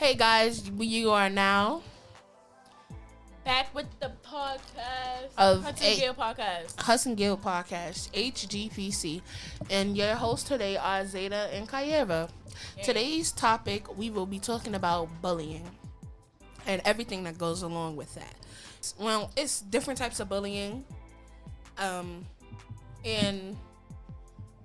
Hey guys, you are now back with the podcast of Hudson Gale podcast. Hudson Gale Podcast, HGPC, and your hosts today are Zeta and Kayeva. Hey. Today's topic, we will be talking about bullying and everything that goes along with that. Well, it's different types of bullying, and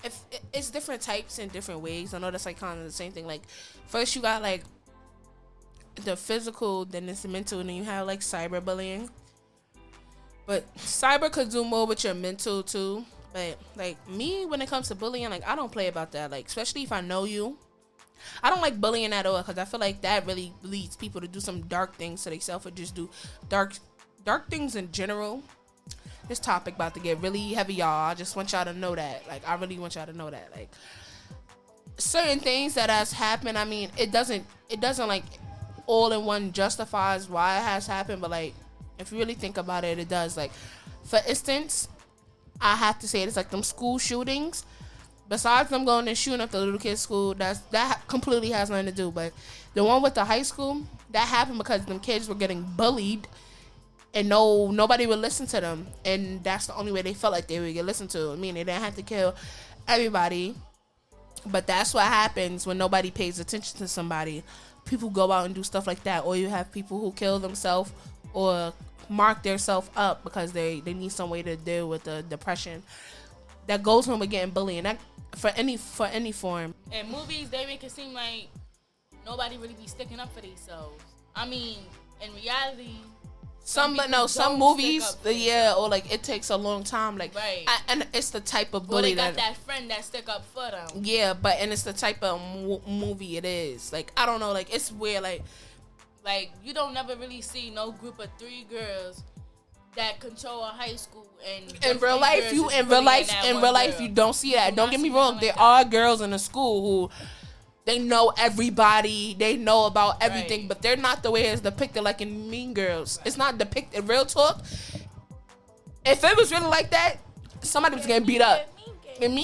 if it's different types in different ways. I know that's like kind of the same thing. Like first you got like the physical, then it's the mental, and then you have like cyberbullying. But cyber could do more with your mental too. But like me, when it comes to bullying, like I don't play about that. Like especially if I know you, I don't like bullying at all because I feel like that really leads people to do some dark things to themselves or just do dark things in general. This topic about to get really heavy, y'all. I just want y'all to know that. Like I really want y'all to know that. Like certain things that has happened. I mean, it doesn't like all in one justifies why it has happened, but like if you really think about it, it does. Like for instance, I have to say it's like them school shootings. Besides them going and shooting up the little kids' school, that completely has nothing to do. But the one with the high school, that happened because them kids were getting bullied, and nobody would listen to them, and that's the only way they felt like they would get listened to. I mean, they didn't have to kill everybody, but that's what happens when nobody pays attention to somebody. People go out and do stuff like that, or you have people who kill themselves or mark themselves up because they need some way to deal with the depression that goes on with getting bullied. And that for any form. In movies, they make it seem like nobody really be sticking up for themselves. I mean, in reality, some movies, or like it takes a long time, like right. And it's the type of bully bully they got that friend that stick up for them. Yeah, and it's the type of movie it is. Like I don't know, like it's where like you don't never really see no group of 3 girls that control a high school, and in real life you don't see that. Don't get me wrong, there are girls in the school who they know everybody, they know about everything, right. But they're not the way it's depicted like in Mean Girls. It's not depicted. Real talk, if it was really like that, somebody was getting beat up. And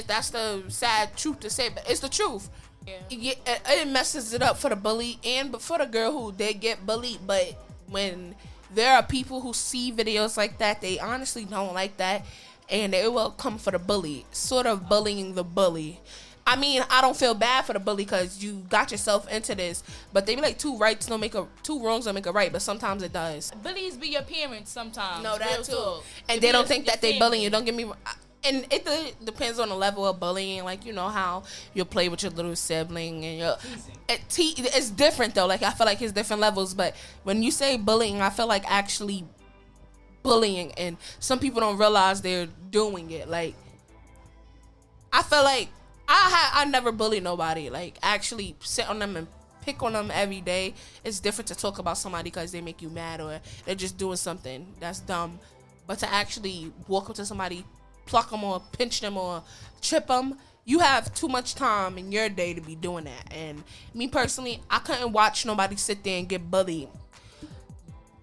that's the sad truth to say, but it's the truth. Yeah. It messes it up for the bully and for the girl who did get bullied. But when there are people who see videos like that, they honestly don't like that, and they will come for the bully, sort of bullying the bully. I mean, I don't feel bad for the bully because you got yourself into this, but they be like two wrongs don't make a right, but sometimes it does. Bullies be your parents sometimes. No, that too. And they don't think that they bullying you. Don't get me wrong. And it depends on the level of bullying. Like, you know how you'll play with your little sibling and it's different though. Like I feel like it's different levels. But when you say bullying, I feel like actually bullying, and some people don't realize they're doing it. Like I feel like I never bully nobody. Like actually sit on them and pick on them every day. It's different to talk about somebody because they make you mad or they're just doing something that's dumb. But to actually walk up to somebody, pluck them or pinch them or trip them, you have too much time in your day to be doing that. And me personally, I couldn't watch nobody sit there and get bullied.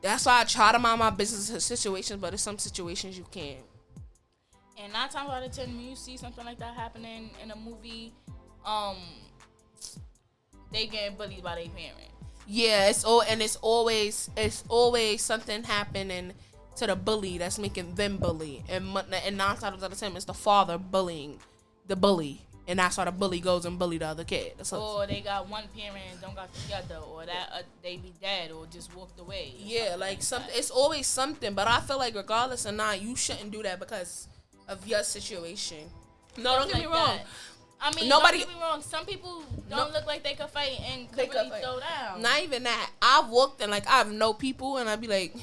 That's why I try to mind my business in situations, but in some situations you can't. And 9 times out of 10, when you see something like that happening in a movie, they getting bullied by their parents. Yeah, it's always something happening to the bully that's making them bully, and 9 times out of 10 it's the father bullying the bully, and that's why the bully goes and bully the other kid. Or they got one parent and don't got together, or that they be dead or just walked away. Yeah, like something. It's always something, but I feel like regardless or not, you shouldn't do that because of your situation. No, don't get me wrong. I mean, don't get me wrong. Some people don't look like they could fight and could really throw down. Not even that. I've walked and like I've know people, and I'd be like,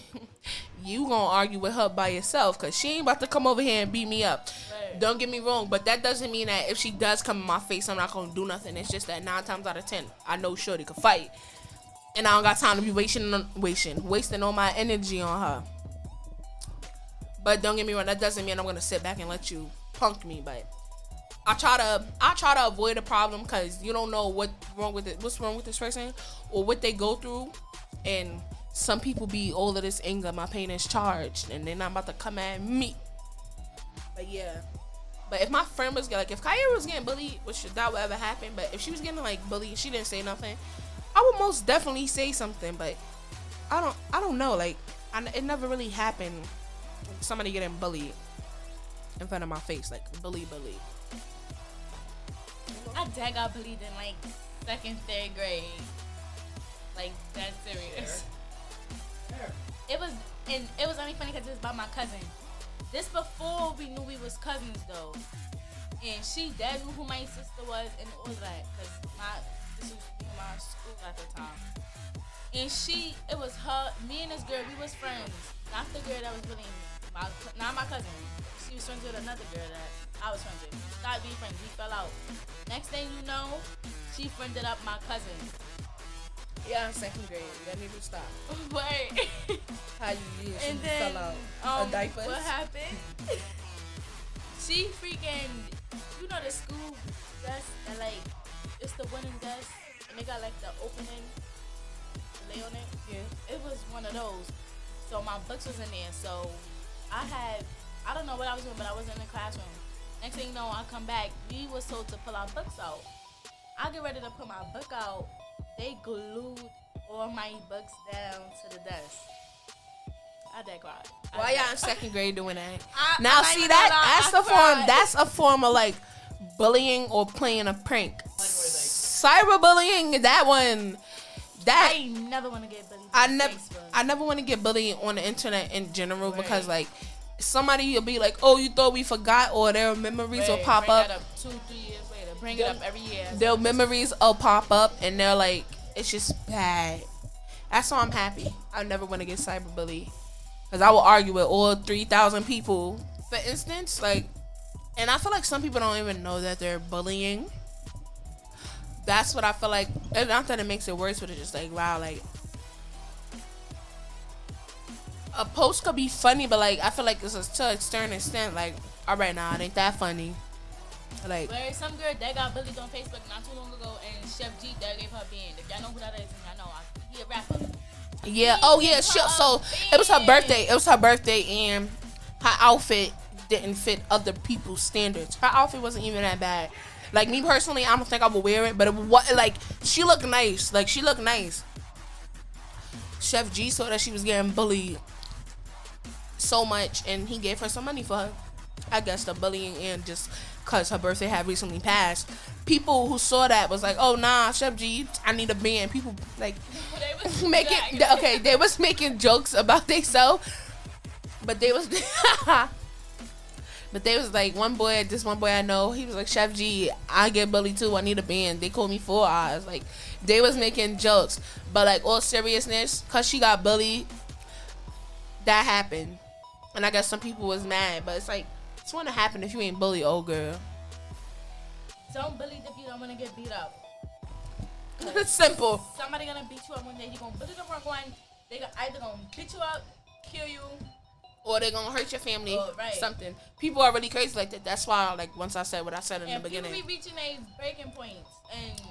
you gonna argue with her by yourself because she ain't about to come over here and beat me up. Right. Don't get me wrong, but that doesn't mean that if she does come in my face, I'm not gonna do nothing. It's just that 9 times out of 10, I know Shorty could fight, and I don't got time to be wasting all my energy on her. But don't get me wrong, that doesn't mean I'm gonna sit back and let you punk me. But I try to avoid a problem because you don't know what's wrong with this person or what they go through, and some people be all of this anger, my pain is charged, and they're not about to come at me. But yeah, but if my friend was like, if Kyra was getting bullied, which that would ever happen, but if she was getting like bullied, she didn't say nothing, I would most definitely say something, but I don't know. Like, it never really happened. Somebody getting bullied in front of my face, like bully. My dad got bullied in like 2nd, 3rd grade. Like, that's serious. It was only funny because it was by my cousin. This before we knew we was cousins though, and dad knew who my sister was and all that because this was my school at the time. And it was her, me and this girl, we was friends. Not the girl that was bullying me, not my cousin. She was friends with another girl that I was friends with. Stopped being friends, we fell out. Next thing you know, she friended up my cousin. Yeah, 2nd grade. Let me stop. Wait. How you did? And She then, fell out. A diaper. What happened? She freaking, you know the school dress that like, it's the winning dress, and they got like the opening, lay on it. Yeah. It was one of those. So my books was in there. So I don't know what I was doing, but I was in the classroom. Next thing you know, I come back. We was told to pull our books out. I get ready to put my book out. They glued all my books down to the desk. I did cry. Why y'all in 2nd grade doing that? I That's a form of like bullying or playing a prank. Cyberbullying, that one. I never want to get bullied. I never want to get bullied on the internet in general because like somebody will be like, oh, you thought we forgot, or their memories will pop up. That up 2-3 years later. Bring it up every year. Their memories will pop up and they're like, it's just bad. That's why I'm happy. I never want to get cyberbullied because I will argue with all 3,000 people. For instance, like, and I feel like some people don't even know that they're bullying. That's what I feel like. And not that it makes it worse, but it's just like, wow, like, a post could be funny, but like, I feel like it's to a certain extent. Like, all right, nah, it ain't that funny. Like, where some girl that got bullied on Facebook not too long ago, and Chef G that gave her band. If y'all know who that is, and y'all know, he a rapper. Yeah. Oh yeah. So it was her birthday. It was her birthday, and her outfit didn't fit other people's standards. Her outfit wasn't even that bad. Like, me personally, I don't think I would wear it, but it was like, she looked nice. Like, she looked nice. Chef G saw that she was getting bullied so much, and he gave her some money for her. I guess the bullying, and just because her birthday had recently passed, people who saw that was like, oh nah, Chef G, I need a band. People like they was making jokes about themselves, but they was like, this one boy I know, he was like, Chef G, I get bullied too, I need a band. They called me 4 Eyes. Like, they was making jokes, but like, all seriousness, cause she got bullied, that happened. And I guess some people was mad, but it's like, it's gonna happen if you ain't bully, old girl. Don't bully if you don't want to get beat up. It's simple. Somebody gonna beat you up one day. You gonna bully the wrong one. They either gonna beat you up, kill you, or they're gonna hurt your family. Right. Something. People are really crazy like that. That's why, like, once I said what I said in the beginning, people be reaching a breaking points, and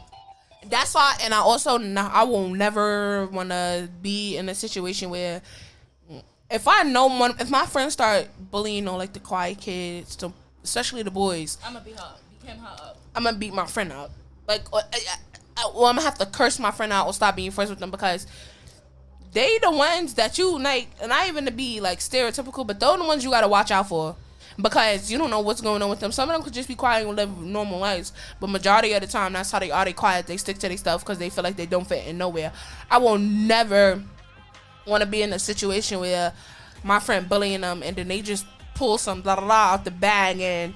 that's why. And I will never wanna be in a situation where, if my friends start bullying on like the quiet kids, especially the boys, I'm gonna beat him up. I'm gonna beat my friend up. Like, I'm gonna have to curse my friend out or stop being friends with them, because they the ones that you like, and not even to be like stereotypical, but they're the ones you gotta watch out for, because you don't know what's going on with them. Some of them could just be quiet and live normal lives, but majority of the time, that's how they are. They quiet, they stick to their stuff because they feel like they don't fit in nowhere. I will never want to be in a situation where my friend bullying them and then they just pull some blah blah blah out the bag, and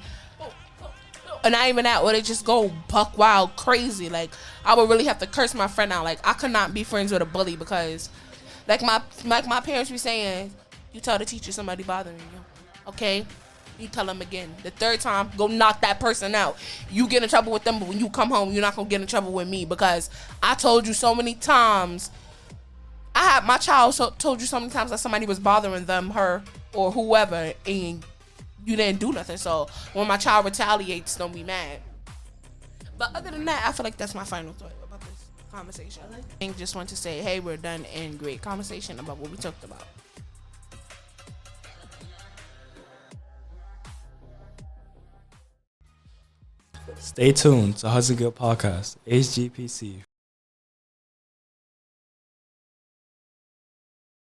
not even that, or they just go buck wild crazy. Like, I would really have to curse my friend out. Like, I could not be friends with a bully, because like my parents be saying, you tell the teacher somebody bothering you, okay? You tell them again. The 3rd time, go knock that person out. You get in trouble with them, but when you come home, you're not gonna get in trouble with me, because I told you so many times. My child told you so many times that somebody was bothering them, her, or whoever, and you didn't do nothing. So when my child retaliates, don't be mad. But other than that, I feel like that's my final thought about this conversation. I just want to say, hey, we're done, and great conversation about what we talked about. Stay tuned to Hustle Good Podcast, HGPC.